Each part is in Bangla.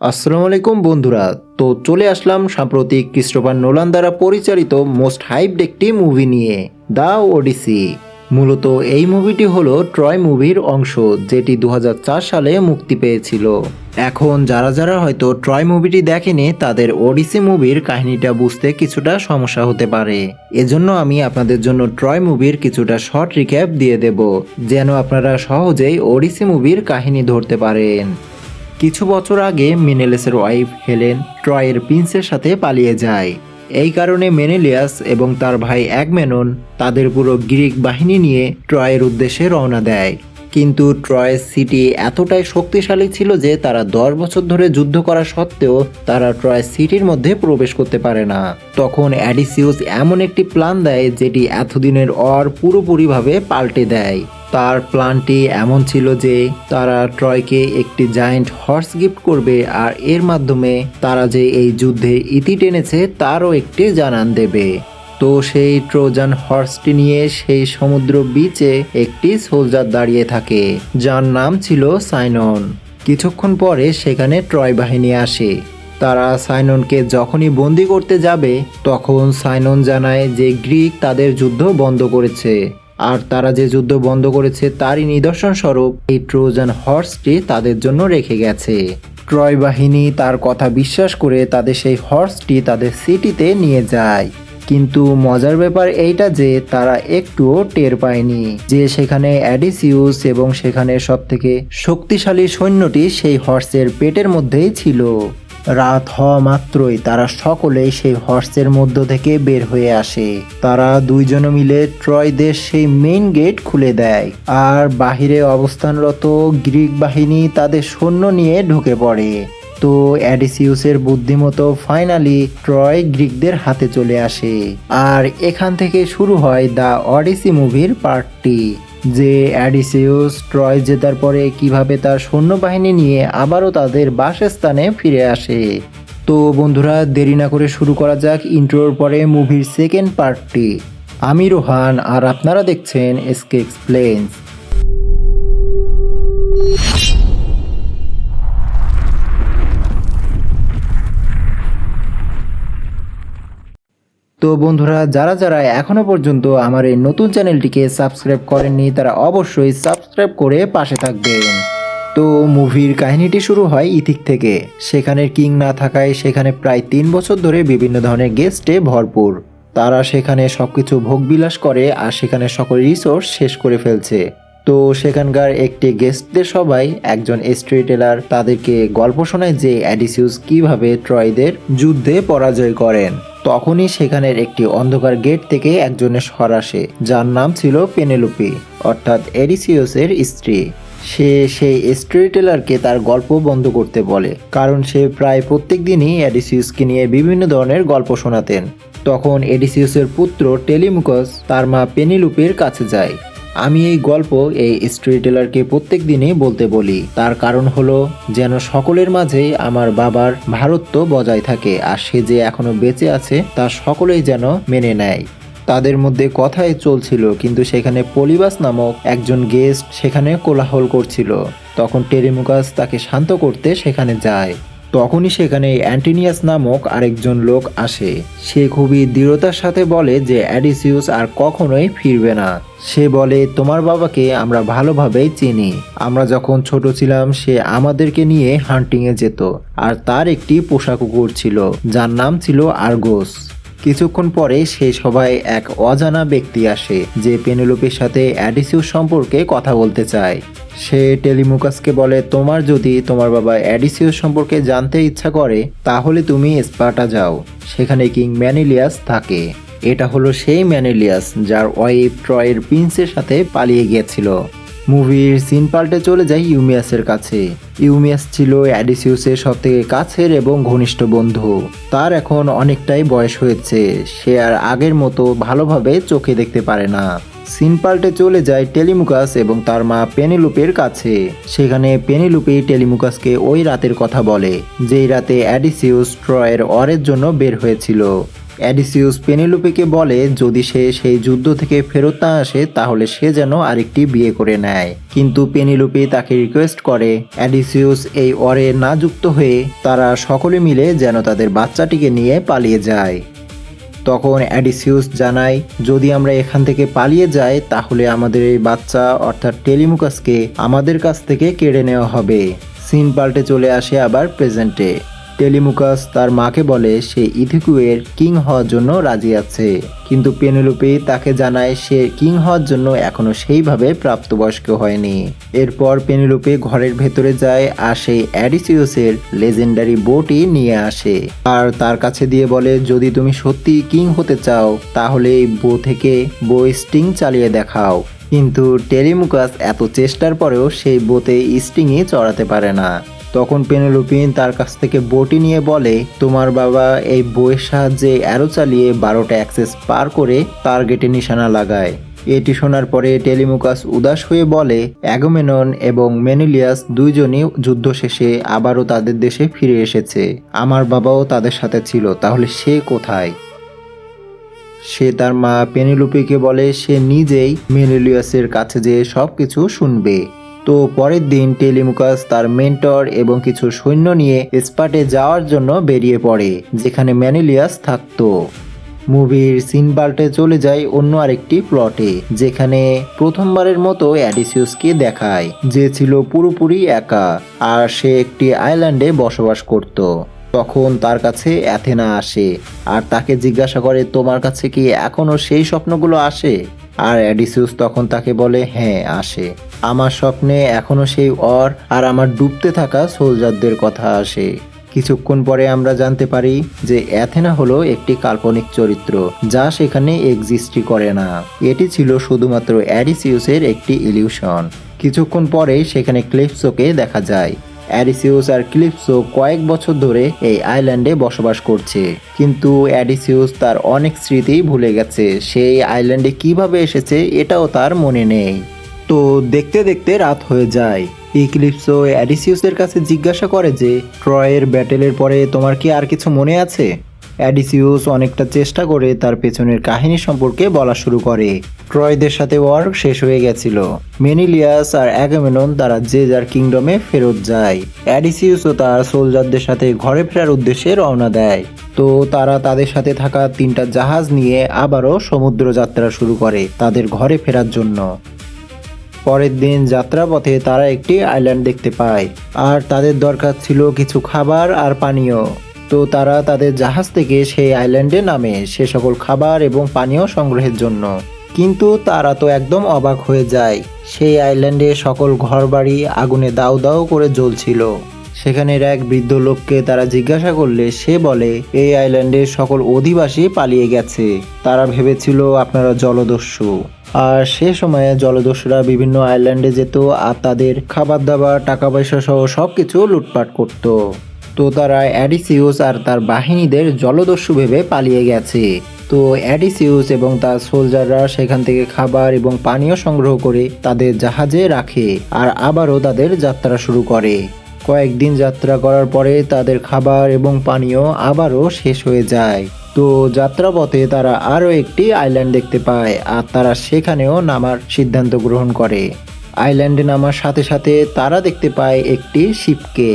আসসালামু আলাইকুম বন্ধুরা। তো চলে আসলাম সাম্প্রতিক ক্রিস্টোফার নোলান দ্বারা পরিচালিত মোস্ট হাইপড একটি মুভি নিয়ে, দ্য ওডিসি। মূলত এই মুভিটি হলো ট্রয় মুভির অংশ, যেটি 2004 সালে মুক্তি পেয়েছিল। এখন যারা যারা হয়তো ট্রয় মুভিটি দেখেনি তাদের ওডিসি মুভির কাহিনীটা বুঝতে কিছুটা সমস্যা হতে পারে। এজন্য আমি আপনাদের জন্য ট্রয় মুভির কিছুটা শর্ট রিক্যাপ দিয়ে দেব, যেন আপনারা সহজেই ওডিসি মুভির কাহিনী ধরতে পারেন। কিছু বছর আগে মেনেলিয়াসের ওয়াইফ হেলেন ট্রয়ের প্রিন্সের সাথে পালিয়ে যায়। এই কারণে মেনেলিয়াস এবং তার ভাই অ্যাগমেনন তাদের পুরো গ্রিক বাহিনী নিয়ে ট্রয়ের উদ্দেশ্যে রওনা দেয়। কিন্তু ট্রয় সিটি এতটাই শক্তিশালী ছিল যে তারা 10 বছর ধরে যুদ্ধ করা সত্ত্বেও তারা ট্রয় সিটির মধ্যে প্রবেশ করতে পারে না। তখন অ্যাডিসিউস এমন একটি প্ল্যান দেয় যেটি এতদিনের পুরোপুরিভাবে পাল্টে দেয়। তার প্ল্যানটি এমন ছিল যে তারা ট্রয়কে একটি জায়ান্ট হর্স গিফট করবে, আর এর মাধ্যমে তারা যে এই যুদ্ধে ইতি টেনেছে তারও একটি জানান দেবে। তো সেই ট্রোজান হর্সটি নিয়ে সেই সমুদ্র বিচে একটি সোলজার দাঁড়িয়ে থাকে, যার নাম ছিল সাইনন। কিছুক্ষণ পরে সেখানে ট্রয় বাহিনী আসে। তারা সাইননকে যখনই বন্দি করতে যাবে তখন সাইনন জানায় যে গ্রিক তাদের যুদ্ধ বন্ধ করেছে, আর তারা যে যুদ্ধ বন্ধ করেছে তারই নিদর্শন স্বরূপ এই ট্রোজান হর্সটি তাদের জন্য রেখে গেছে। ট্রয় বাহিনী তার কথা বিশ্বাস করে তাদের সেই হর্সটি তাদের সিটিতে নিয়ে যায়। কিন্তু মজার ব্যাপার এইটা যে তারা একটুও টের পায়নি যে সেখানে অ্যাডিসিউস এবং সেখানে সবথেকে শক্তিশালী সৈন্যটি সেই হর্সের পেটের মধ্যেই ছিল। রাত হওয়া মাত্রই তারা সকলেই সেই হর্সের মধ্য থেকে বের হয়ে আসে। তারা দুইজন মিলে ট্রয় দেশ সেই মেইন গেট খুলে দেয়, আর বাহিরে অবস্থানরত গ্রিক বাহিনী তাদের সৈন্য নিয়ে ঢুকে পড়ে। তো অ্যাডিসিউসের বুদ্ধিমতো ফাইনালি ট্রয় গ্রিকদের হাতে চলে আসে, আর এখান থেকে শুরু হয় দ্য ওডিসি মুভির পার্টটি, যে অ্যাডিসিউস ট্রয় জেতার পরে কিভাবে তার সৈন্যবাহিনী নিয়ে আবারও তাদের বাসস্থানে ফিরে আসে। তো বন্ধুরা, দেরি না করে শুরু করা যাক ইন্ট্রোর পরে মুভির সেকেন্ড পার্টটি। আমি রোহান, আর আপনারা দেখছেন এসকে এক্সপ্লেইনস। তো বন্ধুরা, যারা যারা এখনো পর্যন্ত আমার এই নতুন চ্যানেলটিকে সাবস্ক্রাইব করেননি তারা অবশ্যই সাবস্ক্রাইব করে পাশে থাকবেন। তো মুভির কাহিনীটি শুরু হয় ইথিক থেকে। সেখানের কিং না থাকায় সেখানে প্রায় 3 বছর ধরে বিভিন্ন ধরনের গেস্টে ভরপুর। তারা সেখানে সবকিছু ভোগবিলাস করে আর সেখানে সকল রিসোর্স শেষ করে ফেলছে। তো সেখানকার একটি গেস্টদের সবাই একজন স্টোরি টেলার তাদেরকে গল্প শোনায় যে অ্যাডিসিউস কিভাবে ট্রয়দের যুদ্ধে পরাজয় করেন। তখনই সেখানের একটি অন্ধকার গেট থেকে একজনের স্বর আসে, যার নাম ছিল পেনেলোপি, অর্থাৎ অ্যাডিসিউসের স্ত্রী। সে সেই স্টোরি টেলারকে তার গল্প বন্ধ করতে বলে, কারণ সে প্রায় প্রত্যেক দিনই অ্যাডিসিউসকে নিয়ে বিভিন্ন ধরনের গল্প শোনাতেন। তখন অ্যাডিসিউসের পুত্র টেলিমুকাস তার মা পেনিলুপির কাছে যায়। আমি এই গল্প এই স্টোরি টেলারকে প্রত্যেক দিনই বলতে বলি, তার কারণ হলো যেন সকলের মাঝেই আমার বাবার ভারত্ব বজায় থাকে, আর সে যে এখনো বেঁচে আছে তা সকলেই যেন মেনে নেয়। তাদের মধ্যে কথাই চলছিল, কিন্তু সেখানে পলিবাস নামক একজন গেস্ট সেখানে কোলাহল করছিল। তখন টেলিমুকাস তাকে শান্ত করতে সেখানে যায়। তখনই সেখানে অ্যান্টিনিয়াস নামক আরেকজন লোক আসে। সে খুবই দৃঢ়তার সাথে বলে যে অ্যাডিসিউস আর কখনোই ফিরবে না। সে বলে, তোমার বাবাকে আমরা ভালোভাবেই চিনি। আমরা যখন ছোট ছিলাম সে আমাদেরকে নিয়ে হান্টিংয়ে যেত, আর তার একটি পোষা কুকুর ছিল যার নাম ছিল আর্গোস। কিছুক্ষণ পরে সেই সবাই এক অজানা ব্যক্তি আসে যে পেনেলোপের সাথে অ্যাডিসিউস সম্পর্কে কথা বলতে চায়। সে টেলিমুকাসকে বলে, তোমার যদি তোমার বাবা অ্যাডিসিউস সম্পর্কে জানতে ইচ্ছা করে তাহলে তুমি স্পার্টা যাও, সেখানে কিং ম্যানিলিয়াস থাকে। এটা হলো সেই ম্যানিলিয়াস যার ওয়াইফ ট্রয়ের প্রিন্সের সাথে পালিয়ে গিয়েছিল। মুভির সিন পাল্টে চলে যায় ইউমিয়াসের কাছে। ইউমিয়াস ছিল অ্যাডিসিউসের সবথেকে কাছের এবং ঘনিষ্ঠ বন্ধু। তার এখন অনেকটাই বয়স হয়েছে, সে আর আগের মতো ভালোভাবে চোখে দেখতে পারে না। সিন পাল্টে চলে যায় টেলিমুকাস এবং তার মা পেনিলুপির কাছে। সেখানে পেনিলুপি টেলিমুকাসকে ওই রাতের কথা বলে, যেই রাতে অ্যাডিসিউস ট্রয়ের ওয়ারের জন্য বের হয়েছিল। অ্যাডিসিউস পেনিলোপেকে বলে যদি সে সেই যুদ্ধ থেকে ফেরত না আসে তাহলে সে যেন আরেকটি বিয়ে করে নেয়, কিন্তু পেনিলোপে তাকে রিকোয়েস্ট করে অ্যাডিসিউস এই ওয়ারে না যুক্ত হয়ে তারা সকলে মিলে যেন তাদের বাচ্চাটিকে নিয়ে পালিয়ে যায়। তখন অ্যাডিসিউস জানায় যদি আমরা এখান থেকে পালিয়ে যাই তাহলে আমাদের এই বাচ্চা অর্থাৎ টেলিমুকাসকে আমাদের কাছ থেকে কেড়ে নেওয়া হবে। সিন পাল্টে চলে আসে আবার প্রেজেন্টে। টেলিমুকাস তার মাকে বলে সে ইথিকুয়ের কিং হওয়ার জন্য রাজি আছে, কিন্তু পেনেলোপে তাকে জানায় সে কিং হওয়ার জন্য এখনো সেইভাবে প্রাপ্তবয়স্ক হয়নি। এরপর পেনেলোপে ঘরের ভেতরে যায় আর সেই অ্যাডিসিউসের লেজেন্ডারি বউটি নিয়ে আসে আর তার কাছে দিয়ে বলে যদি তুমি সত্যি কিং হতে চাও তাহলে এই বউ থেকে বউ স্টিং চালিয়ে দেখাও। কিন্তু টেলিমুকাস এত চেষ্টার পরেও সেই বোতে স্টিংই চড়াতে পারে না। তখন পেনেলোপিন তার কাছ থেকে বটি নিয়ে বলে তোমার বাবা এই বইয়ের সাহায্যে অ্যারো চালিয়ে 12টা অ্যাক্সেস পার করে টার্গেটে নিশানা লাগায়। এটি শোনার পরে টেলিমুকাস উদাস হয়ে বলে অ্যাগামেমনন এবং মেনিলিয়াস দুইজনই যুদ্ধ শেষে আবারও তাদের দেশে ফিরে এসেছে, আমার বাবাও তাদের সাথে ছিল, তাহলে সে কোথায়? সে তার মা পেনিলোপিকে বলে সে নিজেই মেনিলিয়াসের কাছে যেয়ে সবকিছু শুনবে। তো পরের দিন টেলিমুকাস তার মেন্টর এবং কিছু সৈন্য নিয়ে স্পার্টে যাওয়ার জন্য বেরিয়ে পড়ে যেখানে ম্যানিলিয়াস থাকতো। মুভির সিন পাল্টে চলে যায় অন্য আরেকটি প্লটে যেখানে প্রথমবারের মতো অ্যাডিসিউসকে দেখায় যে ছিল পুরোপুরি একা আর সে একটি আইল্যান্ডে বসবাস করত। তখন তার কাছে অ্যাথেনা আসে আর তাকে জিজ্ঞাসা করে তোমার কাছে কি এখনো সেই স্বপ্নগুলো আসে? আর অ্যাডিসিউস তখন তাকে বলে হ্যাঁ আসে, আমার স্বপ্নে এখনো সেই অর আর আমার ডুবতে থাকা সোলজারদের কথা আসে। কিছুক্ষণ পরে আমরা জানতে পারি যে অ্যাথেনা হলো একটি কাল্পনিক চরিত্র যা সেখানে এক্সিস্টই করে না, এটি ছিল শুধুমাত্র অ্যাডিসিউসের একটি ইলিউশন। কিছুক্ষণ পরে সেখানে ক্লিপসোকে দেখা যায়। অ্যাডিসিউস আর ক্লিপসো কয়েক বছর ধরে এই আইল্যান্ডে বসবাস করছে, কিন্তু অ্যাডিসিউস তার অনেক স্মৃতি ভুলে গেছে, সেই আইল্যান্ডে কিভাবে এসেছে এটাও তার মনে নেই। তো দেখতে দেখতে রাত হয়ে যায়। ক্লিপসো অ্যাডিসিউসের কাছে জিজ্ঞাসা করে যে ট্রয়ের ব্যাটেলের পরে তোমার কি আর কিছু মনে আছে? অ্যাডিসিউস অনেকটা চেষ্টা করে তার পেছনের কাহিনী সম্পর্কে বলা শুরু করে। ট্রয়দের সাথে ওয়ার শেষ হয়ে গেছিল, মেনিলিয়াস আর অ্যাগামেমনন তারা যে যার কিংডমে ফেরত যায়। অ্যাডিসিউসও তার সোলজারদের সাথে ঘরে ফেরার উদ্দেশ্যে রওনা দেয়। তো তারা তাদের সাথে থাকা 3টা জাহাজ নিয়ে আবারও সমুদ্র যাত্রা শুরু করে তাদের ঘরে ফেরার জন্য। পরের দিন যাত্রাপথে তারা একটি আইল্যান্ড দেখতে পায় আর তাদের দরকার ছিল কিছু খাবার আর পানীয়। তো তারা তাদের জাহাজ থেকে সেই আইল্যান্ডে নামে সে সকল খাবার এবং পানীয় সংগ্রহের জন্য, কিন্তু তারা তো একদম অবাক হয়ে যায়। সেই আইল্যান্ডে সকল ঘরবাড়ি আগুনে দাউ দাউ করে জ্বলছিল। সেখানের এক বৃদ্ধ লোককে তারা জিজ্ঞাসা করলে সে বলে এই আইল্যান্ডের সকল অধিবাসী পালিয়ে গেছে, তারা ভেবেছিল আপনারা জলদস্যু। আর সে সময়ে জলদস্যুরা বিভিন্ন আইল্যান্ডে যেত আর তাদের খাবার দাবার টাকা পয়সা সহ সবকিছু লুটপাট করত। তো তারা অ্যাডিসিউস আর তার বাহিনীদের জলদস্যু ভেবে পালিয়ে গেছে। তো অ্যাডিসিউস এবং তার সোলজাররা সেখান থেকে খাবার এবং পানীয় সংগ্রহ করে তাদের জাহাজে রাখে আর আবারও তাদের যাত্রা শুরু করে। কয়েকদিন যাত্রা করার পরে তাদের খাবার এবং পানীয় আবারও শেষ হয়ে যায়। তো যাত্রাপথে তারা আরও একটি আইল্যান্ড দেখতে পায় আর তারা সেখানেও নামার সিদ্ধান্ত গ্রহণ করে। আইল্যান্ডে নামার সাথে সাথে তারা দেখতে পায় একটি শিপকে।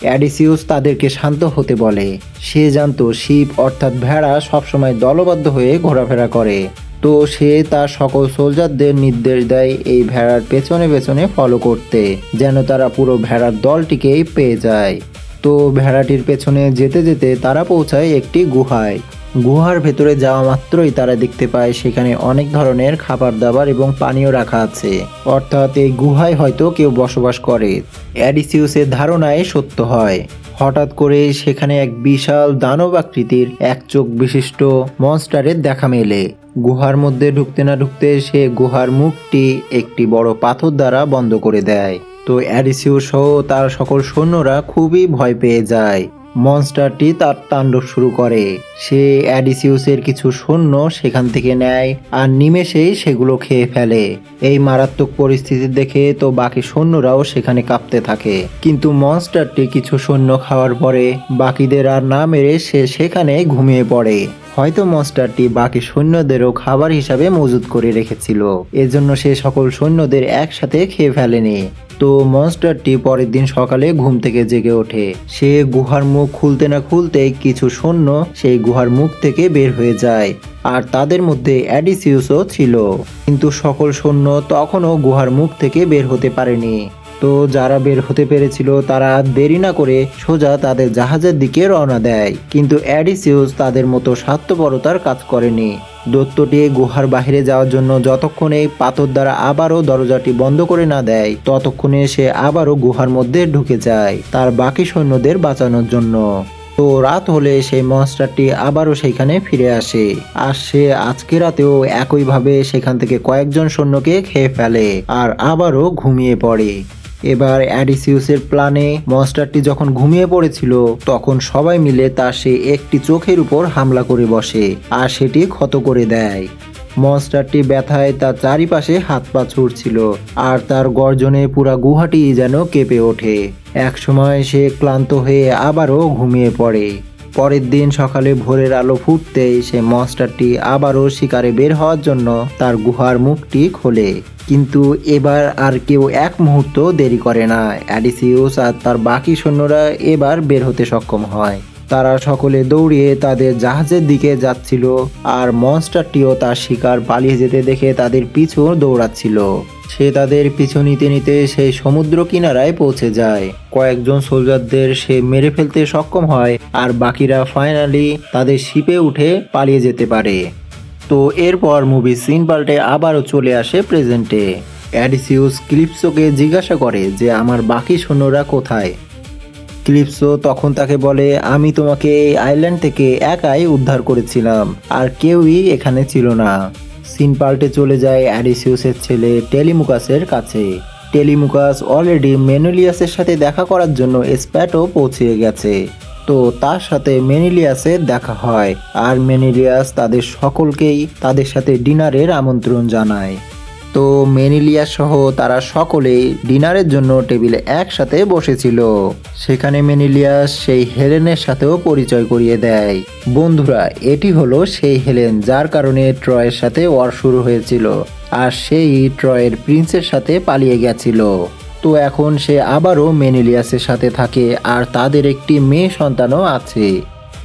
অ্যাডিসিউস তাদেরকে শান্ত হতে বলে, সে জানতো শিপ অর্থাৎ ভেড়া সবসময় দলবদ্ধ হয়ে ঘোরাফেরা করে। তো সে তার সকল সোলজারদের নির্দেশ দেয় এই ভেড়ার পেছনে পেছনে ফলো করতে, যেন তারা পুরো ভেড়ার দলটিকেই পেয়ে যায়। তো ভেড়াটির পেছনে যেতে যেতে তারা পৌঁছায় একটি গুহায়। গুহার ভেতরে যাওয়া মাত্রই তারা দেখতে পায় সেখানে অনেক ধরনের খাবার দাবার এবং পানীয় রাখা আছে, অর্থাৎ এই গুহায় হয়তো কেউ বসবাস করে। অ্যাডিসিউসের ধারণায় সত্য হয়। হঠাৎ করে সেখানে এক বিশাল দানব আকৃতির এক চোখ বিশিষ্ট মনস্টারের দেখা মেলে। গুহার মধ্যে ঢুকতে না ঢুকতে সে গুহার মুখটি একটি বড় পাথর দ্বারা বন্ধ করে দেয়। তো অ্যাডিসিউস সহ তার সকল সৈন্যরা খুবই ভয় পেয়ে যায়। মনস্টারটি তার তাণ্ডব শুরু করে। সে অ্যাডিসিউসের কিছু সৈন্য সেখান থেকে নেয় আর নিমেষেই সেগুলো খেয়ে ফেলে। এই মারাত্মক পরিস্থিতি দেখে তো বাকি সৈন্যরাও সেখানে কাঁপতে থাকে, কিন্তু মনস্টারটি কিছু সৈন্য খাওয়ার পরে বাকিদের আর না মেরে সে সেখানে ঘুমিয়ে পড়ে। হয়তো মনস্টারটি বাকি সৈন্যদেরও খাবার হিসাবে মজুত করে রেখেছিল, এজন্য সে সকল সৈন্যদের একসাথে খেয়ে ফেলেনি। তো মনস্টারটি পরের দিন সকালে ঘুম থেকে জেগে ওঠে। সে গুহার মুখ খুলতে না খুলতেই কিছু সৈন্য সেই গুহার মুখ থেকে বের হয়ে যায়, আর তাদের মধ্যে অ্যাডিসিউসও ছিল। কিন্তু সকল সৈন্য তখনও গুহার মুখ থেকে বের হতে পারেনি। তো যারা বের হতে পেরেছিল তারা দেরি না করে সোজা তাদের জাহাজের দিকে রওনা দেয়। কিন্তু অ্যাডিসিউস তাদের মতো স্বার্থপরতার কাজ করেনি। দৈত্যটি গুহার বাইরে যাওয়ার জন্য যতক্ষণে পাথর দ্বারা আবারও দরজাটি বন্ধ করে না দেয়, ততক্ষণে সে আবারও গুহার মধ্যে ঢুকে যায় তার বাকি সৈন্যদের বাঁচানোর জন্য। তো রাত হলে সেই মনস্টারটি আবারও সেখানে ফিরে আসে, আর সে আজকে রাতেও একইভাবে সেখান থেকে কয়েকজন সৈন্যকে খেয়ে ফেলে আর আবারও ঘুমিয়ে পড়ে। এবার অ্যাডিসিউসের প্ল্যানে মনস্টারটি যখন ঘুমিয়ে পড়েছিল, তখন সবাই মিলে তার সেই একটি চোখের উপর হামলা করে বসে আর সেটি ক্ষত করে দেয়। মনস্টারটি ব্যথায় তার চারিপাশে হাত পা ছুটছিল, আর তার গর্জনে পুরা গুহাটি যেন কেঁপে ওঠে। একসময় সে ক্লান্ত হয়ে আবারও ঘুমিয়ে পড়ে। পরের দিন সকালে ভোরের আলো ফুটতেই সে মনস্টারটি আবারও শিকারে বের হওয়ার জন্য তার গুহার মুখটি খোলে। কিন্তু এবার আর কেউ এক মুহূর্ত দেরি করে না। অ্যাডিসিউস আর তার বাকি সৈন্যরা এবার বের হতে সক্ষম হয়। তারা সকলে দৌড়িয়ে তাদের জাহাজের দিকে যাচ্ছিল, আর মনস্টারটিও তার শিকার পালিয়ে যেতে দেখে তাদের পিছু দৌড়াচ্ছিল। সে তাদের পিছু নিতে নিতে সেই সমুদ্র কিনারায় পৌঁছে যায়। কয়েকজন সোলজারদের সে মেরে ফেলতে সক্ষম হয়, আর বাকিরা ফাইনালি তাদের শিপে উঠে পালিয়ে যেতে পারে। তো এরপর মুভি সিন পাল্টে আবারও চলে আসে প্রেজেন্টে। অ্যাডিসিউস ক্লিপসোকে জিজ্ঞাসা করে যে আমার বাকি সৈন্যরা কোথায়। ক্লিপসো তখন তাকে বলে, আমি তোমাকে এই আইল্যান্ড থেকে একাই উদ্ধার করেছিলাম, আর কেউই এখানে ছিল না। সিন পাল্টে চলে যায় অ্যাডিসিউসের ছেলে টেলিমুকাসের কাছে। টেলিমুকাস অলরেডি মেনুলিয়াসের সাথে দেখা করার জন্য স্প্যাটও পৌঁছে গেছে। তো তার সাথে মেনিলিয়াসের দেখা হয়, আর মেনিলিয়াস তাদের সকলকেই তাদের সাথে ডিনারের আমন্ত্রণ জানায়। তো মেনিলিয়াস সহ তারা সকলেই ডিনারের জন্য টেবিলে একসাথে বসেছিল। সেখানে মেনিলিয়াস সেই হেলেনের সাথেও পরিচয় করিয়ে দেয়। বন্ধুরা, এটি হলো সেই হেলেন যার কারণে ট্রয়ের সাথে ওয়ার শুরু হয়েছিল, আর সেই ট্রয়ের প্রিন্সের সাথে পালিয়ে গেছিল। তো এখন সে আবারও মেনিলিয়াসের সাথে থাকে, আর তাদের একটি মেয়ে সন্তানও আছে।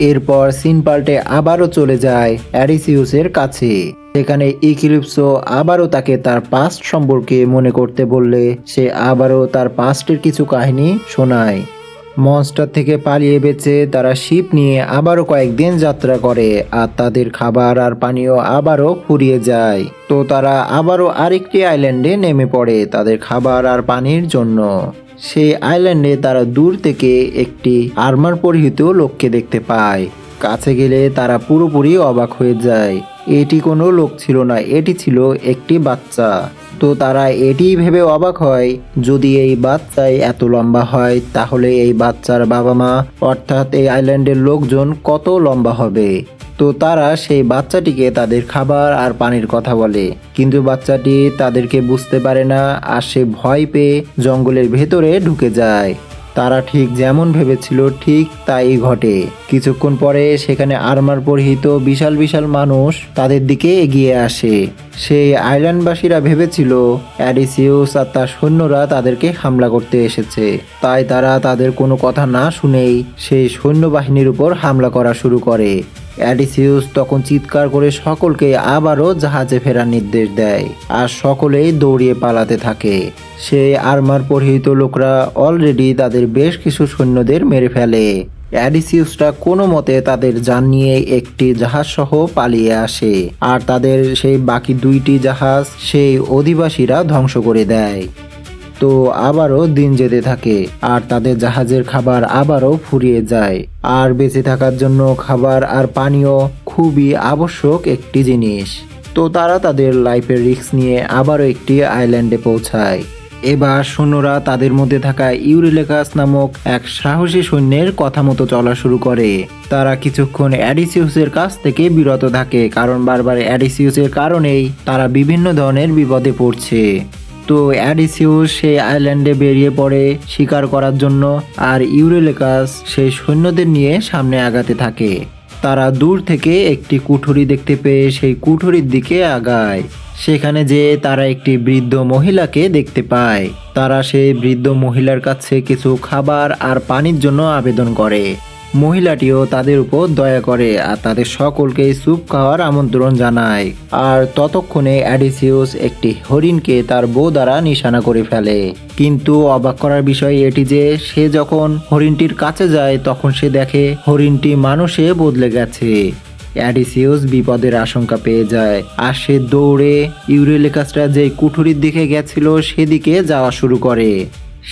এরপর সিন পাল্টে আবারও চলে যায় অ্যাডিসিউসের কাছে। সেখানে ইক্লিপসো আবারও তাকে তার পাস্ট সম্পর্কে মনে করতে বললে সে আবারও তার পাস্টের কিছু কাহিনী শোনায়। মনস্টার থেকে পালিয়ে বেঁচে তারা শিপ নিয়ে আবারও কয়েকদিন যাত্রা করে, আর তাদের খাবার আর পানীয় আবারও ফুরিয়ে যায়। তো তারা আবারও আরেকটি আইল্যান্ডে নেমে পড়ে তাদের খাবার আর পানির জন্য। সেই আইল্যান্ডে তারা দূর থেকে একটি আর্মার পরিহিত লোককে দেখতে পায়। কাছে গেলে তারা পুরোপুরি অবাক হয়ে যায়। এটি কোনো লোক ছিল না, এটি ছিল একটি বাচ্চা। তো তারা এটি ভেবে অবাক হয়, যদি এই বাচ্চাই এত লম্বা হয়, তাহলে এই বাচ্চার বাবা মা অর্থাৎ এই আইল্যান্ডের লোকজন কত লম্বা হবে। তো তারা সেই বাচ্চাটিকে তাদের খাবার আর পানির কথা বলে, কিন্তু বাচ্চাটি তাদেরকে বুঝতে পারে না, আর সে ভয় পেয়ে জঙ্গলের ভেতরে ঢুকে যায়। তারা ঠিক যেমন ভেবেছিল ঠিক তাই ঘটে। কিছুক্ষণ পরে সেখানে আর্মার পরিহিত বিশাল বিশাল মানুষ তাদের দিকে এগিয়ে আসে। সেই আইল্যান্ডবাসীরা ভেবেছিল অ্যাডিসিউস আর তার সৈন্যরা তাদেরকে হামলা করতে এসেছে, তাই তারা তাদের কোনো কথা না শুনেই সেই সৈন্যবাহিনীর উপর হামলা করা শুরু করে। অ্যাডিসিউস তখন চিৎকার করে সকলকে আবারও জাহাজে ফেরার নির্দেশ দেয়, আর সকলেই দৌড়িয়ে পালাতে থাকে। সেই আর্মার পরিহিত লোকরা অলরেডি তাদের বেশ কিছু সৈন্যদের মেরে ফেলে। অ্যাডিসিউসরা কোনো মতে তাদের যান নিয়ে একটি জাহাজ সহ পালিয়ে আসে, আর তাদের সেই বাকি দুইটি জাহাজ সেই অধিবাসীরা ধ্বংস করে দেয়। তো আবারও দিন যেতে থাকে, আর তাদের জাহাজের খাবার আবারও ফুরিয়ে যায়। আর বেঁচে থাকার জন্য খাবার আর পানীয় খুবই আবশ্যক একটি জিনিস। তো তারা তাদের লাইফের রিস্ক নিয়ে আবারও একটি আইল্যান্ডে পৌঁছায়। এবার সৈন্যরা তাদের মধ্যে থাকা ইউরিলেকাস নামক এক সাহসী সৈন্যের কথা মতো চলা শুরু করে। তারা কিছুক্ষণ অ্যাডিসিউসের কাছ থেকে বিরত থাকে, কারণ বারবার অ্যাডিসিউসের কারণেই তারা বিভিন্ন ধরনের বিপদে পড়ছে। তো অ্যাডিসিউস সেই আইল্যান্ডে বেরিয়ে পড়ে শিকার করার জন্য, আর ইউরিলেকাস সেই সৈন্যদের নিয়ে সামনে আগাতে থাকে। তারা দূর থেকে একটি কুঠুরি দেখতে পেয়ে সেই কুঠুরির দিকে আগায়। সেখানে যেয়ে তারা একটি বৃদ্ধ মহিলাকে দেখতে পায়। তারা সেই বৃদ্ধ মহিলার কাছে কিছু খাবার আর পানির জন্য আবেদন করে। মহিলাটিও তাদের উপর দয়া করে আর তাদের সকলকে স্যুপ খাওয়ার আমন্ত্রণ জানায়। আর ততক্ষণে অ্যাডিসিউস একটি হরিণকে তার বউ দ্বারা নিশানা করে ফেলে। কিন্তু অবাক করার বিষয় এটি যে সে যখন হরিণটির কাছে যায় তখন সে দেখে হরিণটি মানুষে বদলে গেছে। অ্যাডিসিউস বিপদের আশঙ্কা পেয়ে যায় আর সে দৌড়ে ইউরেলিকাসরা যে কুঠুরির দিকে গেছিল সেদিকে যাওয়া শুরু করে।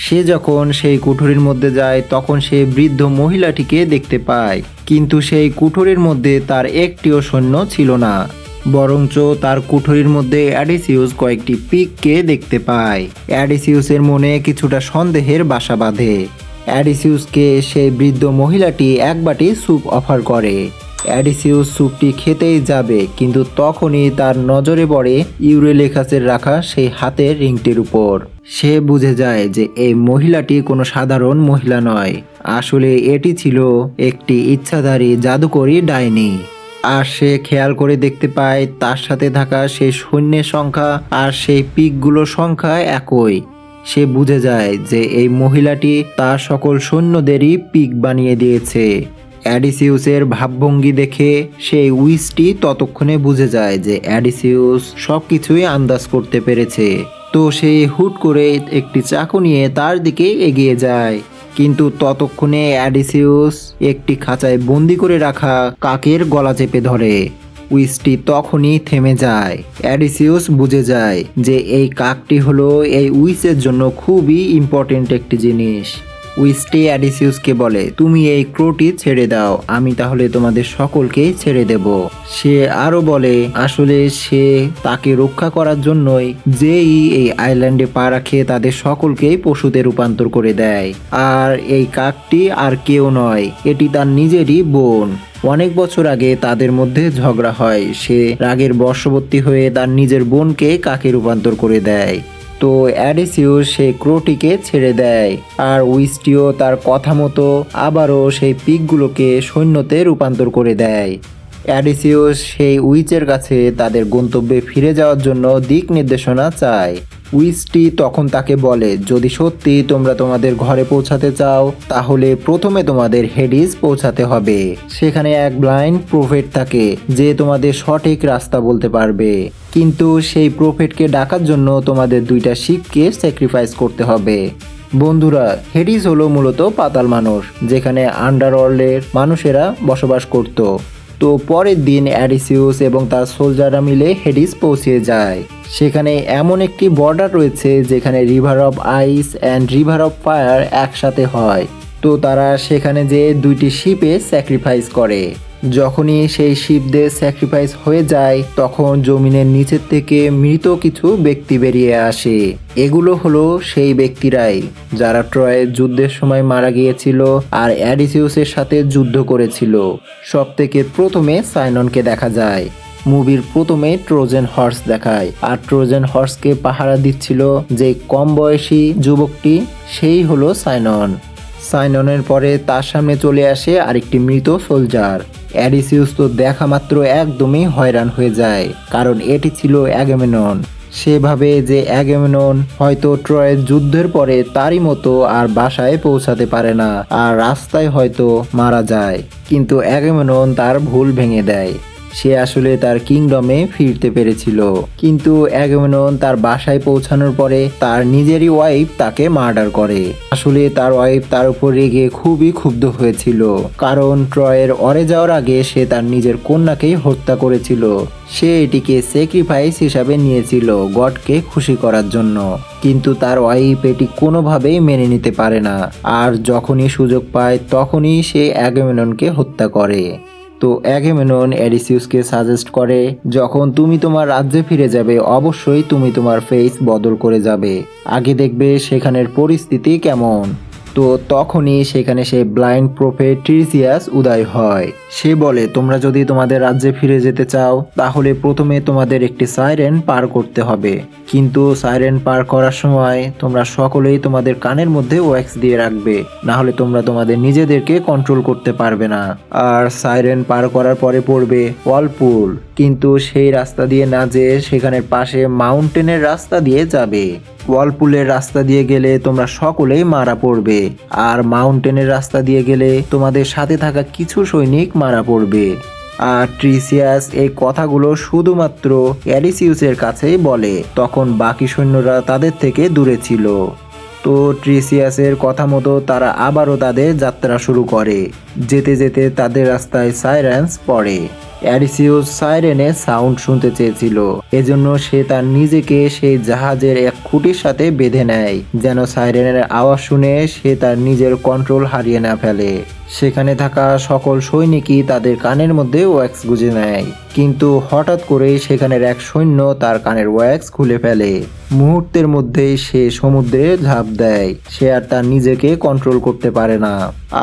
সে যখন সেই কুঠুরির মধ্যে যায় তখন সে বৃদ্ধ মহিলাটিকে দেখতে পায়, কিন্তু সেই কুঠুরির মধ্যে তার একটিও সৈন্য ছিল না, বরঞ্চ তার কুঠুরির মধ্যে অ্যাডিসিউস কয়েকটি পিগকে দেখতে পায়। অ্যাডিসিউসের মনে কিছুটা সন্দেহের বাসা বাঁধে। অ্যাডিসিউসকে সেই বৃদ্ধ মহিলাটি এক বাটি স্যুপ অফার করে। অ্যাডিসিউস স্যুপটি খেতেই যাবে, কিন্তু তখনই তার নজরে পড়ে ইউরেলিকাসের রাখা সেই হাতের রিংটির উপর। সে বুঝে যায় যে এই মহিলাটি কোনো সাধারণ মহিলা নয়, আসলে এটি ছিল একটি ইচ্ছাধারী জাদুকরী ডাইনি। আর সে খেয়াল করে দেখতে পায় তার সাথে থাকা সেই সৈন্যের সংখ্যা আর সেই পিগগুলোর সংখ্যা একই। সে বুঝে যায় যে এই মহিলাটি তার সকল সৈন্যদেরই পিগ বানিয়ে দিয়েছে। অ্যাডিসিউসের ভাবভঙ্গি দেখে সেই উইসটি ততক্ষণে বুঝে যায় যে অ্যাডিসিউস সবকিছুই আন্দাজ করতে পেরেছে। তো সে হুট করে একটি চাকু নিয়ে তার দিকে এগিয়ে যায়, কিন্তু ততক্ষণে অ্যাডিসিউস একটি খাঁচায় বন্দি করে রাখা কাকের গলা চেপে ধরে। উইসটি তখনই থেমে যায়। অ্যাডিসিউস বুঝে যায় যে এই কাকটি হলো এই উইসের জন্য খুবই ইম্পর্টেন্ট একটি জিনিস। উইসটি অ্যাডিসিউসকে বলে, তুমি এই ক্রোটি ছেড়ে দাও, আমি তাহলে তোমাদের সকলকেই ছেড়ে দেব। সে আরো বলে আসলে সে তাকে রক্ষা করার জন্যই যেই এই আইল্যান্ডে পা রাখে তাদের সকলকেই পশুতে রূপান্তর করে দেয়। আর এই কাকটি আর কেউ নয়, এটি তার নিজেরই বোন। অনেক বছর আগে তাদের মধ্যে ঝগড়া হয়, সে রাগের বশবর্তী হয়ে তার নিজের বোনকে কাকে রূপান্তর করে দেয়। তো অ্যাডিসিউস সেই ক্রোটিকে ছেড়ে দেয় আর উইসটিও তার কথা মতো আবারও সেই পিগগুলোকে সৈন্যতে রূপান্তর করে দেয়। অ্যাডিসিউস সেই উইচের কাছে তাদের গন্তব্যে ফিরে যাওয়ার জন্য দিক নির্দেশনা চায়। উইচটি তখন তাকে বলে, যদি সত্যি তোমরা তোমাদের ঘরে পৌঁছাতে চাও তাহলে প্রথমে তোমাদের হেডিস পৌঁছাতে হবে। সেখানে এক ব্লাইন্ড প্রফেট থাকে যে তোমাদের সঠিক রাস্তা বলতে পারবে, কিন্তু সেই প্রফেটকে ডাকার জন্য তোমাদের দুইটা শিপকে স্যাক্রিফাইস করতে হবে। বন্ধুরা, হেডিস হলো মূলত পাতাল মানুষ, যেখানে আন্ডারওয়ার্ল্ডের মানুষেরা বসবাস করত। তো পরের দিন অ্যাডিসিউস এবং তার সোলজাররা মিলে হেডিস পৌঁছে যায়। সেখানে এমন একটি বর্ডার রয়েছে যেখানে river of ice and river of fire একসাথে হয়। তো তারা সেখানে যে দুইটি শিপে স্যাক্রিফাইস করে। যখনই সেই শিপদের স্যাক্রিফাইস হয়ে যায় তখন জমিনের নিচের থেকে মৃত কিছু ব্যক্তি বেরিয়ে আসে। এগুলো হলো সেই ব্যক্তিরাই যারা ট্রয়ের যুদ্ধের সময় মারা গিয়েছিল আর অ্যাডিসিউসের সাথে যুদ্ধ করেছিল। সব থেকে প্রথমে সাইননকে দেখা যায়। মুভির প্রথমে ট্রোজান হর্স দেখায়, আর ট্রোজান হর্সকে পাহারা দিচ্ছিল যে কম বয়সী যুবকটি, সেই হলো সাইনন। সাইননের পরে তার সামনে চলে আসে আরেকটি মৃত সোলজার। অ্যাডিসিউস তো দেখা মাত্র একদমই হয়রান হয়ে যায়, কারণ এটি ছিল অ্যাগামেমনন। সে ভাবে যে অ্যাগামেমনন হয়তো ট্রয়ের যুদ্ধের পরে তারই মতো আর বাসায় পৌঁছাতে পারে না আর রাস্তায় হয়তো মারা যায়, কিন্তু অ্যাগামেমনন তার ভুল ভেঙে দেয়। সে আসলে তার কিংডমে ফিরতে পেরেছিল, কিন্তু অ্যাগামেমনন তার বাসায় পৌঁছানোর পরে তার নিজেরই ওয়াইফ তাকে মার্ডার করে। আসলে তার ওয়াইফ তার উপর রেগে খুবই ক্ষুব্ধ হয়েছিল, কারণ ট্রয়ের অরে যাওয়ার আগে সে তার নিজের কন্যাকেই হত্যা করেছিল। সে এটিকে স্যাক্রিফাইস হিসাবে নিয়েছিল গডকে খুশি করার জন্য, কিন্তু তার ওয়াইফ এটি কোনোভাবেই মেনে নিতে পারে না, আর যখনই সুযোগ পায় তখনই সে অ্যাগামেমননকে হত্যা করে। তো অ্যাগামেমনন অ্যাডিসিউসকে সাজেস্ট করে, যখন তুমি তোমার রাজ্যে ফিরে যাবে অবশ্যই তুমি তোমার ফেস বদল করে যাবে, আগে দেখবে সেখানের পরিস্থিতি কেমন। তো তখনই সেখানে সেই ব্লাইন্ড প্রফেট ট্রিসিয়াস উদয় হয়। সে বলে, তোমরা যদি তোমাদের রাজ্যে ফিরে যেতে চাও তাহলে প্রথমে তোমাদের একটি সাইরেন পার করতে হবে, কিন্তু সাইরেন পার করার সময় তোমরা সকলেই তোমাদের কানের মধ্যে ওয়্যাক্স দিয়ে রাখবে, না হলে তোমরা তোমাদের নিজেদেরকে কন্ট্রোল করতে পারবে না। আর সাইরেন পার করার পরে পড়বে ওয়ালপুল, কিন্তু সেই রাস্তা দিয়ে না যেয়ে সেখানের পাশে মাউন্টেনের রাস্তা দিয়ে যাবে। ওয়ালপুলের রাস্তা দিয়ে গেলে তোমরা সকলেই মারা পড়বে, আর মাউন্টেনের রাস্তা দিয়ে গেলে তোমাদের সাথে থাকা কিছু সৈনিক মারা পড়বে। আর ট্রিসিয়াস এই কথাগুলো শুধুমাত্র অ্যাডিসিউসের কাছেই বলে, তখন বাকি সৈন্যরা তাদের থেকে দূরে ছিল। তো ট্রিসিয়াসের কথা মতো তারা আবারও তাদের যাত্রা শুরু করে। যেতে যেতে তাদের রাস্তায় সাইরেন্স পড়ে। অ্যাডিসিউস সাইরেনের সাউন্ড শুনতে চেয়েছিল, এজন্য সে তার নিজেকে সেই জাহাজের এক খুঁটির সাথে বেঁধে নেয়, যেন সাইরেনের আওয়াজ শুনে সে তার নিজের কন্ট্রোল হারিয়ে না ফেলে। সেখানে থাকা সকল সৈনিকই তাদের কানের মধ্যে ওয়্যাক্স গুঁজে নেয়, কিন্তু হঠাৎ করেই সেখানের এক সৈন্য তার কানের ওয়্যাক্স খুলে ফেলে। মুহূর্তের মধ্যেই সে সমুদ্রে ঝাঁপ দেয়। সে আর তার নিজেকে কন্ট্রোল করতে পারে না।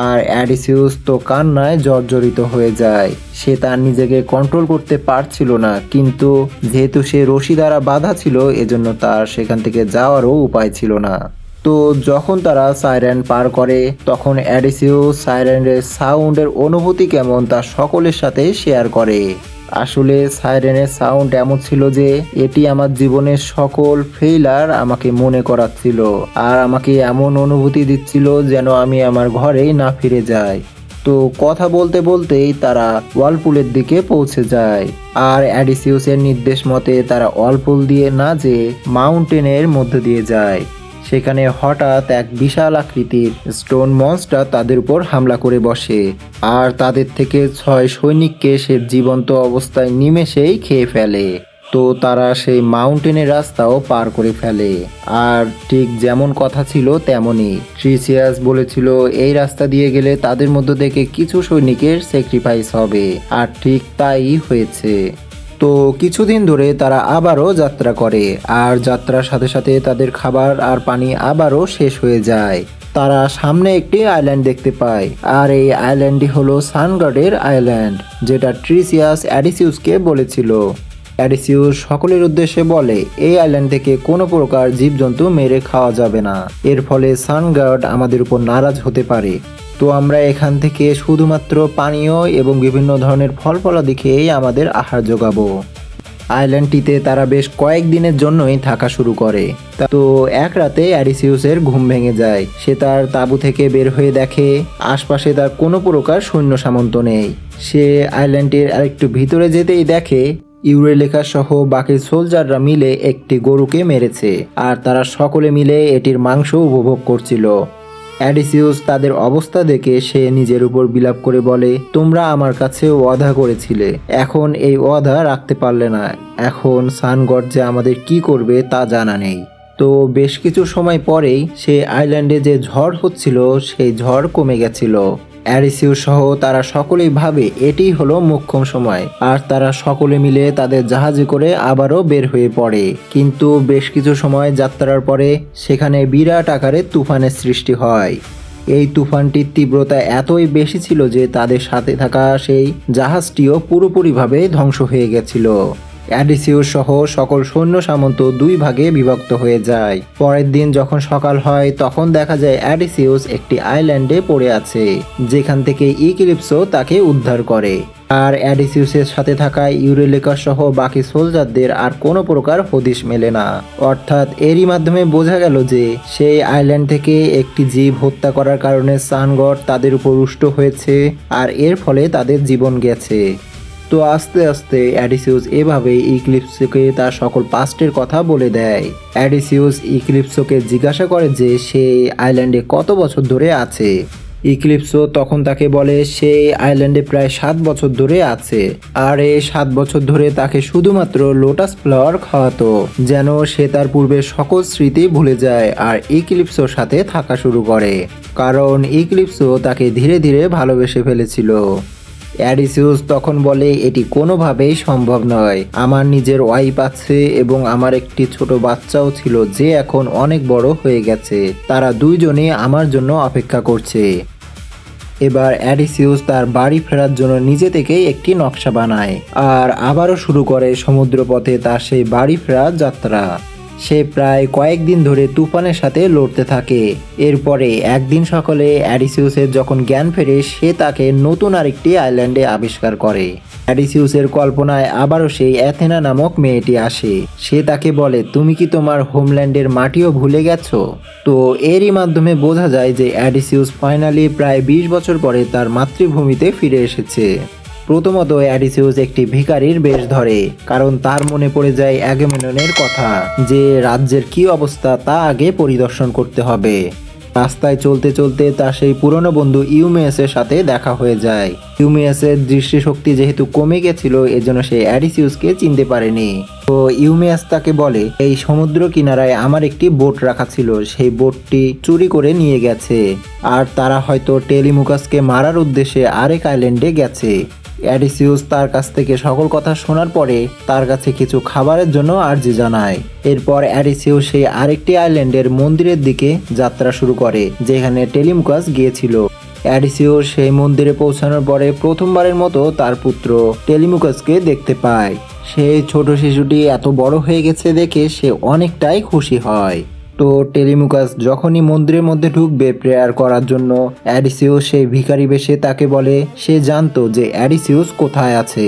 আর অ্যাডিসিউস তো কান্নায় জর্জরিত হয়ে যায়। সে তার নিজেকে কন্ট্রোল করতে পারছিল না, কিন্তু যেহেতু সে রশি দ্বারা বাঁধা ছিল, এজন্য তার সেখান থেকে যাওয়ারও উপায় ছিল না। তো যখন তারা সাইরেন পার করে, তখন অ্যাডিসিউস সাইরেনের সাউন্ডের অনুভূতি কেমন তা সকলের সাথে শেয়ার করে। আসলে সাইরেনের সাউন্ড এমন ছিল যে এটি আমার জীবনের সকল ফেইলার আমাকে মনে করাচ্ছিল, আর আমাকে এমন অনুভূতি দিচ্ছিল যেন আমি আমার ঘরেই না ফিরে যাই। তো কথা বলতে বলতেই তারা ওয়ালপুলের দিকে পৌঁছে যায়। আর অ্যাডিসিউসের নির্দেশ মতে তারা ওয়ালপুল দিয়ে না যেয়ে মাউন্টেনের মধ্যে দিয়ে যায়। সেখানে হঠাৎ এক বিশাল আকৃতির স্টোন মনস্টার তাদের উপর হামলা করে বসে, আর তাদের থেকে 6 সৈনিককে সে জীবন্ত অবস্থায় নিমেষেই খেয়ে ফেলে। তো তারা সেই মাউন্টেনের রাস্তাও পার করে ফেলে। আর ঠিক যেমন কথা ছিল তেমনই ট্রিসিয়াস বলেছিল এই রাস্তা দিয়ে গেলে তাদের মধ্য থেকে কিছু সৈনিকের স্যাক্রিফাইস হবে, আর ঠিক তাই হয়েছে। তো কিছুদিন ধরে তারা আবারও যাত্রা করে, আর যাত্রার সাথে সাথে তাদের খাবার আর পানি আবারও শেষ হয়ে যায়। তারা সামনে একটি আইল্যান্ড দেখতে পায়, আর এই আইল্যান্ডটি হলো সানগার্ডের আইল্যান্ড, যেটা ট্রিসিয়াস অ্যাডিসিউসকে বলেছিল। অ্যাডিসিউস সকলের উদ্দেশ্যে বলে, এই আইল্যান্ড থেকে কোনো প্রকার জীবজন্তু মেরে খাওয়া যাবে না, এর ফলে সানগার্ড আমাদের উপর নারাজ হতে পারে। তো আমরা এখান থেকে শুধুমাত্র পানীয় এবং বিভিন্ন ধরনের ফল ফলাদি খেয়েই আমাদের আহার যোগাবো। আইল্যান্ডটিতে তারা বেশ কয়েকদিনের জন্যই থাকা শুরু করে। তো এক রাতে অ্যাডিসিউসের ঘুম ভেঙে যায়। সে তার তাঁবু থেকে বের হয়ে দেখে আশপাশে তার কোনো প্রকার সৈন্য সামন্ত নেই। সে আইল্যান্ডটির আরেকটু ভিতরে যেতেই দেখে ইউরেলিকা সহ বাকি সোলজাররা মিলে একটি গরুকে মেরেছে, আর তারা সকলে মিলে এটির মাংস উপভোগ করছিল। অ্যাডিসিউস তাদের অবস্থা দেখে সে নিজের উপর বিলাপ করে বলে, তোমরা আমার কাছে ওয়াদা করেছিলে, এখন এই ওয়াদা রাখতে পারলে না। এখন সানগড যে আমাদের কি করবে তা জানা নেই। তো বেশ কিছু সময় পরেই সেই আইল্যান্ডে যে ঝড় হচ্ছিল সেই ঝড় কমে গেছিল। অ্যাডিসিউস সহ তারা সকলেই ভাবে এটি হলো মোক্ষম সময়, আর তারা সকলে মিলে তাদের জাহাজে করে আবারও বের হয়ে পড়ে। কিন্তু বেশ কিছু সময় যাত্রার পরে সেখানে বিরাট আকারে তুফানের সৃষ্টি হয়। এই তুফানটির তীব্রতা এতই বেশি ছিল যে তাদের সাথে থাকা সেই জাহাজটিও পুরোপুরিভাবে ধ্বংস হয়ে গেছিল। অ্যাডিসিউস সহ সকল সৈন্য সামন্ত 2 ভাগে বিভক্ত হয়ে যায়। পরের দিন যখন সকাল হয় তখন দেখা যায় অ্যাডিসিউস একটি আইল্যান্ডে পড়ে আছে, যেখান থেকে ইক্লিপসও তাকে উদ্ধার করে। আর অ্যাডিসিউসের সাথে থাকা ইউরেলিকা সহ বাকি সোলজারদের আর কোনো প্রকার হদিশ মেলে না। অর্থাৎ এরই মাধ্যমে বোঝা গেল যে সেই আইল্যান্ড থেকে একটি জীব হত্যা করার কারণে সানগড তাদের উপর রুষ্ট হয়েছে, আর এর ফলে তাদের জীবন গেছে। তো আস্তে আস্তে অ্যাডিসিউস এভাবে ইক্লিপসকে তার সকল পাস্টের কথা বলে দেয়। অ্যাডিসিউস ইক্লিপসকে জিজ্ঞাসা করে যে সে আইল্যান্ডে কত বছর ধরে আছে। ইক্লিপসও তখন তাকে বলে সে আইল্যান্ডে প্রায় 7 বছর ধরে আছে, আর এই 7 বছর ধরে তাকে শুধুমাত্র লোটাস ফ্লাওয়ার খাওয়াতো, যেন সে তার পূর্বের সকল স্মৃতি ভুলে যায় আর ইক্লিপসোর সাথে থাকা শুরু করে, কারণ ইক্লিপসও তাকে ধীরে ধীরে ভালোবেসে ফেলেছিল। অ্যাডিসিউস তখন বলে এটি কোনোভাবেই সম্ভব নয়, আমার নিজের ওয়াইফ আছে এবং আমার একটি ছোট বাচ্চাও ছিল যে এখন অনেক বড় হয়ে গেছে, তারা দুইজনই আমার জন্য অপেক্ষা করছে। এবার অ্যাডিসিউস তার বাড়ি ফেরার জন্য নিজে থেকেই একটি নকশা বানায় আর আবারও শুরু করে সমুদ্রপথে তার সেই বাড়ি ফেরার যাত্রা। সে প্রায় কয়েকদিন ধরে তুফানের সাথে লড়তে থাকে। এরপরে একদিন সকালে অ্যাডিসিউসের যখন জ্ঞান ফেরে সে তাকে নতুন আরেকটি আইল্যান্ডে আবিষ্কার করে। অ্যাডিসিউসের কল্পনায় আবারও সেই অ্যাথেনা নামক মেয়েটি আসে। সে তাকে বলে তুমি কি তোমার হোমল্যান্ডের মাটিও ভুলে গেছো? তো এরই মাধ্যমে বোঝা যায় যে অ্যাডিসিউস ফাইনালি প্রায় 20 বছর পরে তার মাতৃভূমিতে ফিরে এসেছে। প্রথমত অ্যাডিসিউস একটি ভিখারির বেশ ধরে, কারণ তার মনে পড়ে যায় অ্যাগামেমননের কথা যে রাজ্যের কি অবস্থা তা আগে পরিদর্শন করতে হবে। রাস্তায় চলতে চলতে তার সেই পুরনো বন্ধু ইউমেয়াসের সাথে দেখা হয়ে যায়। ইউমেয়াসের দৃষ্টিশক্তি যেহেতু কমে গেছিল এজন্য সে অ্যাডিসিউসকে চিনতে পারেনি। তো ইউমেয়াস তাকে বলে এই সমুদ্র কিনারায় আমার একটি বোট রাখা ছিল, সেই বোটটি চুরি করে নিয়ে গেছে আর তারা হয়তো টেলিমুকাসকে মারার উদ্দেশ্যে আরেক আইল্যান্ডে গেছে। অ্যাডিসিউস তার কাছ থেকে সকল কথা শোনার পরে তার কাছে কিছু খাবারের জন্য আর্জি জানায়। এরপর অ্যাডিসিউস সেই আরেকটি আইল্যান্ডের মন্দিরের দিকে যাত্রা শুরু করে যেখানে টেলিমুকাস গিয়েছিল। অ্যাডিসিউস সেই মন্দিরে পৌঁছানোর পরে প্রথমবারের মতো তার পুত্র টেলিমুকাসকে দেখতে পায়। সেই ছোট শিশুটি এত বড় হয়ে গেছে দেখে সে অনেকটাই খুশি হয়। তো টেলিমুকাস যখনই মন্দিরের মধ্যে ঢুকবে প্রেয়ার করার জন্য, অ্যাডিসিউস সেই ভিখারি বেশে তাকে বলে সে জানতো যে অ্যাডিসিউস কোথায় আছে।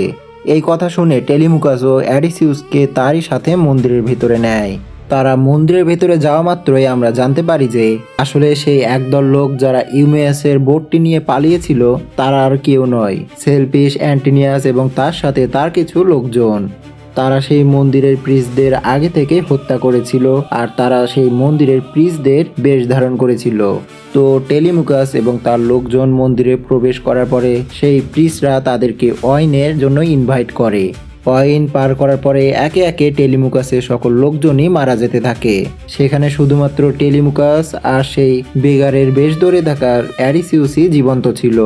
এই কথা শুনে টেলিমুকাসও অ্যাডিসিউসকে তারই সাথে মন্দিরের ভিতরে নেয়। তারা মন্দিরের ভেতরে যাওয়া মাত্রই আমরা জানতে পারি যে আসলে সেই একদল লোক যারা ইউমেয়াসের বোটটি নিয়ে পালিয়েছিল তারা আর কেউ নয়, সেলফিশ অ্যান্টিনিয়াস এবং তার সাথে তার কিছু লোকজন। তারা সেই মন্দিরের প্রিস্টদের আগে থেকে হত্যা করেছিল আর তারা সেই মন্দিরের প্রিস্টদের বেশ ধারণ করেছিল। তো টেলিমুকাস এবং তার লোকজন মন্দিরে প্রবেশ করার পরে সেই প্রিস্টরা তাদেরকে ওয়াইনের জন্য ইনভাইট করে। ওয়াইন পার করার পরে একে একে টেলিমুকাসের সকল লোকজনই মারা যেতে থাকে। সেখানে শুধুমাত্র টেলিমুকাস আর সেই বেগারের বেশ ধরে থাকার অ্যাডিসিউসই জীবন্ত ছিল।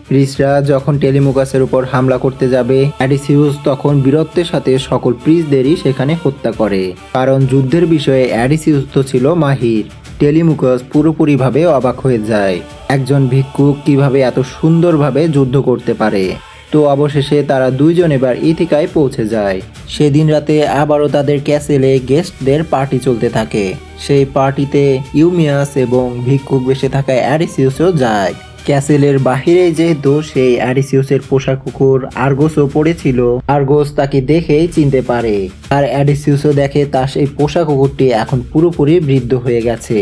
প্রিস্টরা যখন টেলিমুকাসের উপর হামলা করতে যাবে অ্যাডিসিউস তখন বীরত্বের সাথে সকল প্রিস্টদেরই সেখানে হত্যা করে, কারণ যুদ্ধের বিষয়ে অ্যাডিসিউস তো ছিল মাহির। টেলিমুকাস পুরোপুরিভাবে অবাক হয়ে যায়, একজন ভিক্ষুক কিভাবে এত সুন্দরভাবে যুদ্ধ করতে পারে। তো অবশেষে তারা দুইজন এবার ইথিকায় পৌঁছে যায়। সেদিন রাতে আবারও তাদের ক্যাসেলে গেস্টদের পার্টি চলতে থাকে। সেই পার্টিতে ইউমিয়াস এবং ভিক্ষুক বেশে থাকা অ্যাডিসিউসও যায়। ক্যাসেলের বাহিরে যেহেতু সেই অ্যাডিসিউসের পোষা কুকুর আর্গোসও পড়েছিল, আর্গোস তাকে দেখেই চিনতে পারে আর অ্যাডিসিউসও দেখে তার সেই পোষা কুকুরটি এখন পুরোপুরি বৃদ্ধ হয়ে গেছে।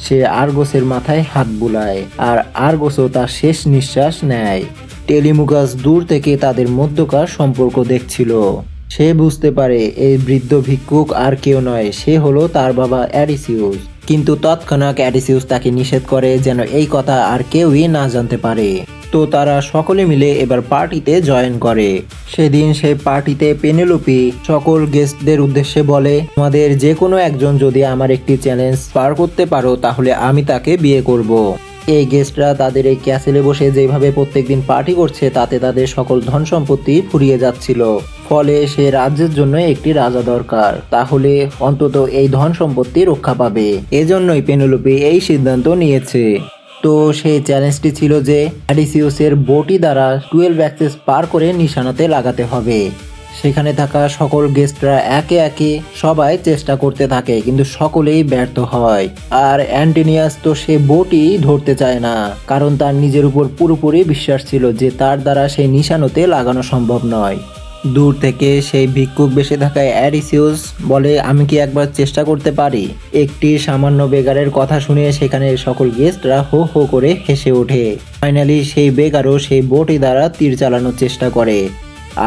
সে আর্গোসের মাথায় হাত বুলায় আর আর্গোসও তার শেষ নিঃশ্বাস নেয়। টেলিমুকাস দূর থেকে তাদের মধ্যকার সম্পর্ক দেখছিল। সে বুঝতে পারে এই বৃদ্ধ ভিক্ষুক আর কেউ নয়, সে হলো তার বাবা অ্যাডিসিউস। কিন্তু তৎক্ষণাৎ অ্যাডিসিউস তাকে নিষেধ করে যেন এই কথা আর কেউই না জানতে পারে। তো তারা সকলে মিলে এবার পার্টিতে জয়েন করে। সেদিন সেই পার্টিতে পেনেলোপি সকল গেস্টদের উদ্দেশ্যে বলে আমাদের যে কোনো একজন যদি আমার একটি চ্যালেঞ্জ পার করতে পারো তাহলে আমি তাকে বিয়ে করব। এই গেস্টরা তাদের এই ক্যাসেলে বসে যেভাবে প্রত্যেকদিন পার্টি করছে তাতে তাদের সকল ধন সম্পত্তি ফুরিয়ে যাচ্ছিল। ফলে সে রাজ্যের জন্য একটি রাজা দরকার, তাহলে অন্তত এই ধন সম্পত্তি রক্ষা পাবে। এজন্যই পেনেলোপি এই সিদ্ধান্ত নিয়েছে। তো সেই চ্যালেঞ্জটি ছিল যে অ্যাডিসিউসের বোটই দ্বারা 12 অ্যাক্সেস পার করে নিশানাতে লাগাতে হবে। সেখানে থাকা সকল গেস্টরা একে একে সবাই চেষ্টা করতে থাকে কিন্তু সকলেই ব্যর্থ হয়। আর অ্যান্টিনিয়াস তো সে বোটই ধরতে চায় না, কারণ তার নিজের উপর পুরোপুরি বিশ্বাস ছিল যে তার দ্বারা সেই নিশানাতে লাগানো সম্ভব নয়। দূর থেকে সেই ভিক্ষুক বেশে থাকা অ্যাডিসিউস বলে আমি কি একবার চেষ্টা করতে পারি। একটি সামান্য বেগারের কথা শুনে সেখানে সকল গেস্টরা হো হো করে হেসে ওঠে। ফাইনালি সেই বেগারও সেই বোটই দ্বারা তীর চালানোর চেষ্টা করে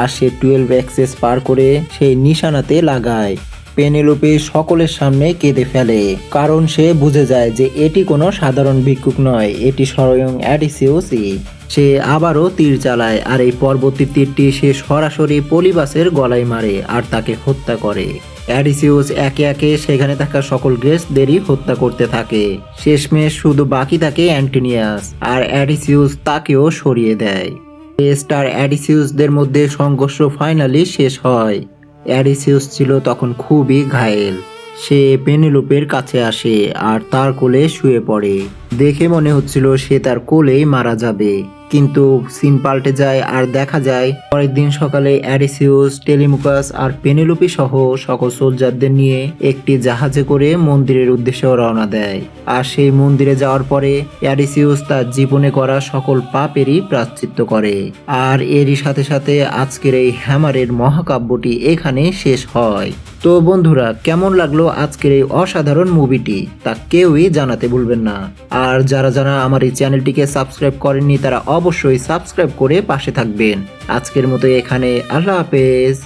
আর সে 12 অ্যাক্সেস পার করে সেই নিশানাতে লাগায়। পেনেলোপি সকলের সামনে কেঁদে ফেলে, কারণ সে বুঝে যায় যে এটি কোনো সাধারণ ভিক্ষুক নয়, এটি স্বয়ং অ্যাডিসিউসই। সে আবারও তীর চালায় আর এই পরবর্তী তীরটি সে সরাসরি পলিবাসের গলায় মারে আর তাকে হত্যা করে। অ্যাডিসিউস একে একে সেখানে থাকা সকল গেস্টদেরই হত্যা করতে থাকে। শেষমেশ শুধু বাকি থাকে অ্যান্টিনিয়াস আর অ্যাডিসিউস তাকেও সরিয়ে দেয়। স্টার অ্যাডিসিউসদের মধ্যে সংঘর্ষ ফাইনালি শেষ হয়। অ্যাডিসিউস ছিল তখন খুবই ঘায়েল। সে পেনেলোপের কাছে আসে আর তার কোলে শুয়ে পড়ে। দেখে মনে হচ্ছিল সে তার কোলেই মারা যাবে, কিন্তু সিন পাল্টে যায় আর দেখা যায় পরের দিন সকালে অ্যাডিসিউস, টেলিমুকাস আর পেনেলোপি সহ সকল সোলজারদের নিয়ে একটি জাহাজে করে মন্দিরের উদ্দেশ্যে রওনা দেয়। আর সেই মন্দিরে যাওয়ার পরে অ্যাডিসিউস তার জীবনে করা সকল পাপেরই প্রায়শ্চিত্ত করে। আর এরই সাথে সাথে আজকের এই হ্যামারের মহাকাব্যটি এখানে শেষ হয়। তো বন্ধুরা, কেমন লাগলো আজকের এই অসাধারণ মুভিটি তা কেউই জানাতে ভুলবেন না। আর যারা যারা আমার এই চ্যানেলটিকে সাবস্ক্রাইব করেননি তারা অবশ্যই সাবস্ক্রাইব করে পাশে থাকবেন। আজকের মতো এখানে, আল্লাহ হাফেজ।